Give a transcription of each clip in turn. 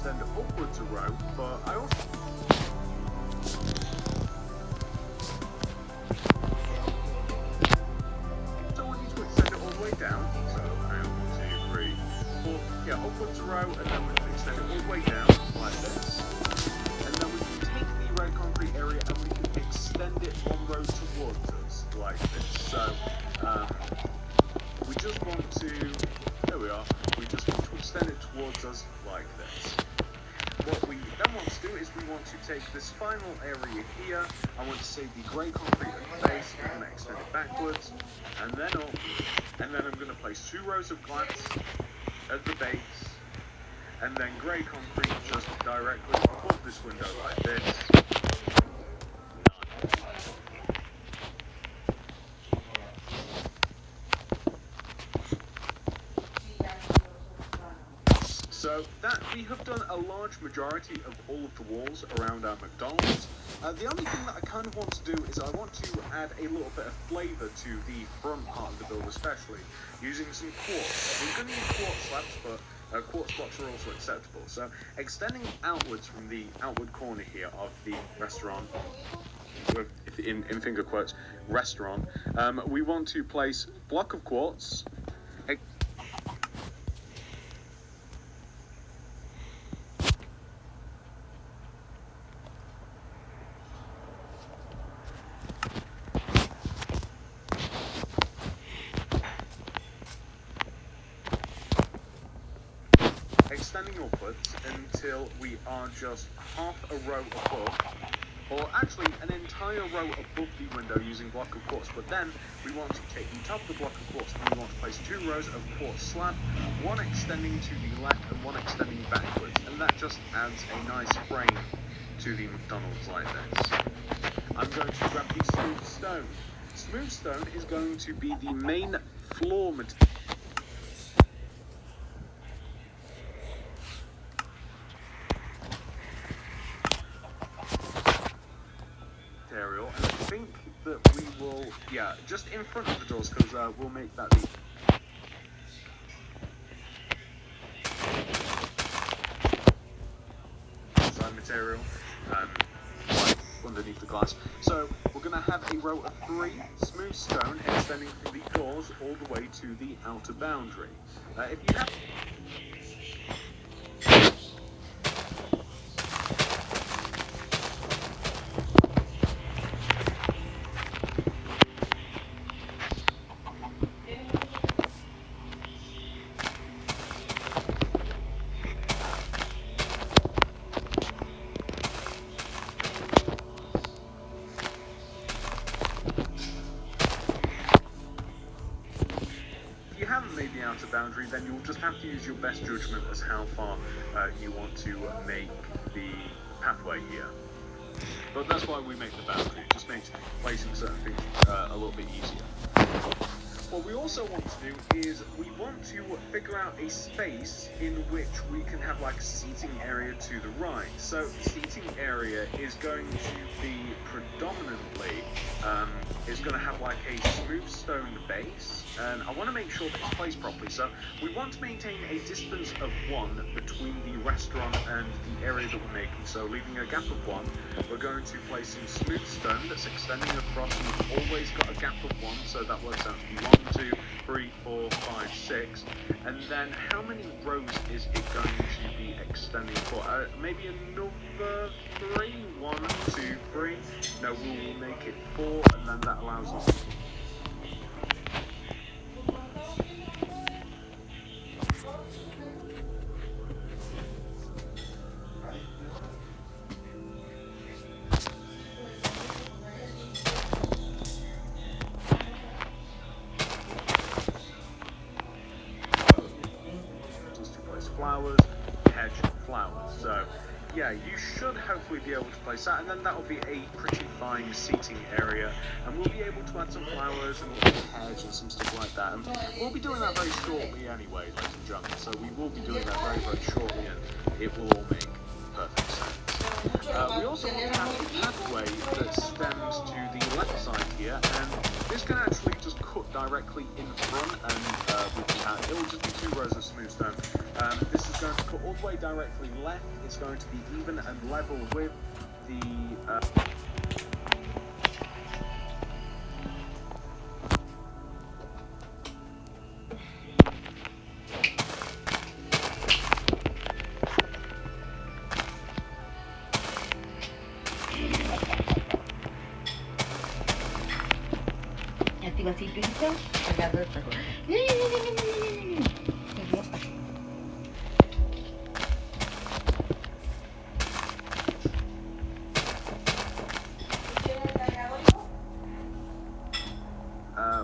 extend upwards a row, but I also want you to extend it all the way down. So 1, 2, 3, 4, yeah, upwards a row, and then we can extend it all the way down like this. And then we can take the red concrete area and we can extend it one row towards us like this. So we just want to, there we are, we just want to extend it towards us like this. What we then want to do is we want to take this final area here. I want to save the grey concrete at the base. I'm going to extend it backwards and then up, and then I'm going to place 2 rows of glass at the base, and then grey concrete just directly above this window like this. So that we have done a large majority of all of the walls around our McDonald's. The only thing that I kind of want to do is I want to add a little bit of flavour to the front part of the build, especially using some quartz. We're going to use quartz slabs, but quartz blocks are also acceptable. So extending outwards from the outward corner here of the restaurant, in finger quotes, restaurant, we want to place a block of quartz. Extending upwards until we are just half a row above, or actually an entire row above the window using block of quartz. But then we want to take the top of the block of quartz and we want to place 2 rows of quartz slab, one extending to the left and one extending backwards, and that just adds a nice frame to the McDonald's like this. I'm going to grab the smooth stone. Smooth stone is going to be the main floor material. And I think that we will, yeah, just in front of the doors, because we'll make that the side material right underneath the glass. So we're going to have a row of 3 smooth stone extending from the doors all the way to the outer boundary. If you have made the outer boundary, then you'll just have to use your best judgment as how far you want to make the pathway here. But that's why we make the boundary. It just makes placing certain things a little bit easier. What we also want to do is we want to figure out a space in which we can have like a seating area to the right. So the seating area is going to be predominantly, is going to have like a smooth stone base, and I want to make sure that it's placed properly. So we want to maintain a distance of 1 between the restaurant and the area that we're making. So leaving a gap of 1, we're going to place some smooth stone that's extending across, and we've always got a gap of 1, so that works out to be 1, 2, 3, 4, 5, 6. And then how many rows is it going to be extending for? Maybe another 3? 1, 2, 3. No, we will make it 4, and then that allows us. Flowers, hedge, flowers. So yeah, you should hopefully be able to place that, and then that will be a pretty fine seating area, and we'll be able to add some flowers and a little hedge and some stuff like that, and we'll be doing that very shortly anyway, ladies and gentlemen. So we will be doing that very, very shortly, and it will all make perfect sense. We also want to have a pathway that stems to the left side here, and this can actually just cut directly in front, and it will just be 2 rows of smooth stone. This is going to cut all the way directly left. It's going to be even and level with the Activasi itu kita agak terus.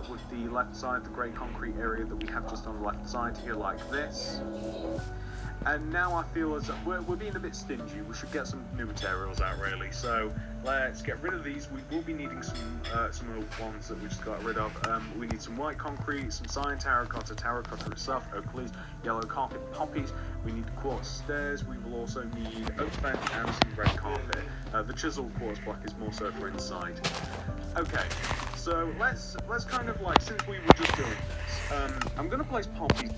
with the left side, the grey concrete area that we have just on the left side here, like this. And now I feel as we're being a bit stingy. We should get some new materials out, really. So let's get rid of these. We will be needing some of the ones that we just got rid of. We need some white concrete, some cyan terracotta itself, oak leaves, yellow carpet poppies. We need quartz stairs. We will also need oak bench and some red carpet. The chiseled quartz block is more so for inside. Okay, so let's kind of like, since we were just doing this, I'm gonna place poppies.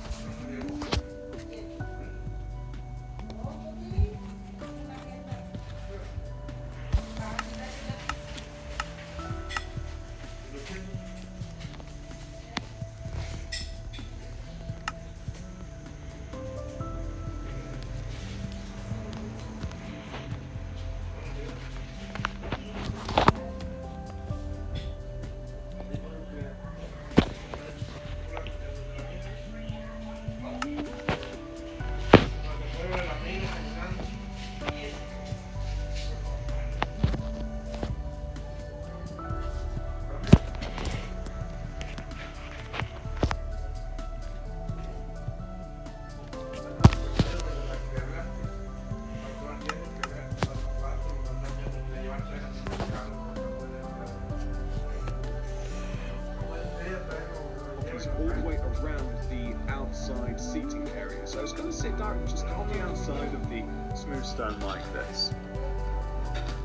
All the way around the outside seating area, so it's going to sit down just on the outside of the smooth stone like this.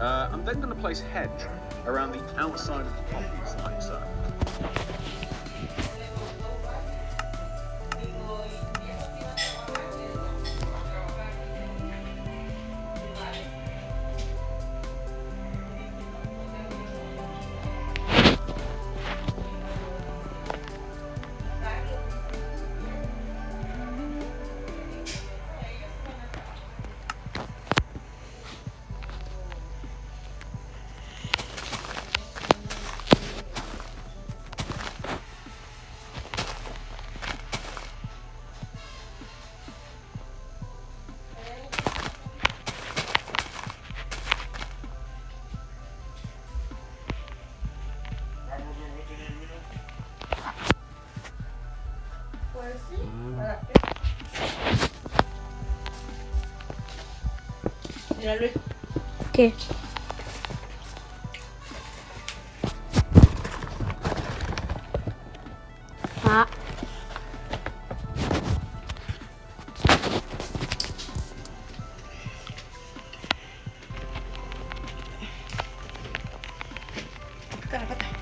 I'm then going to place hedge around the outside of the poppies like so. ¿Qué? Ah. Kenapa?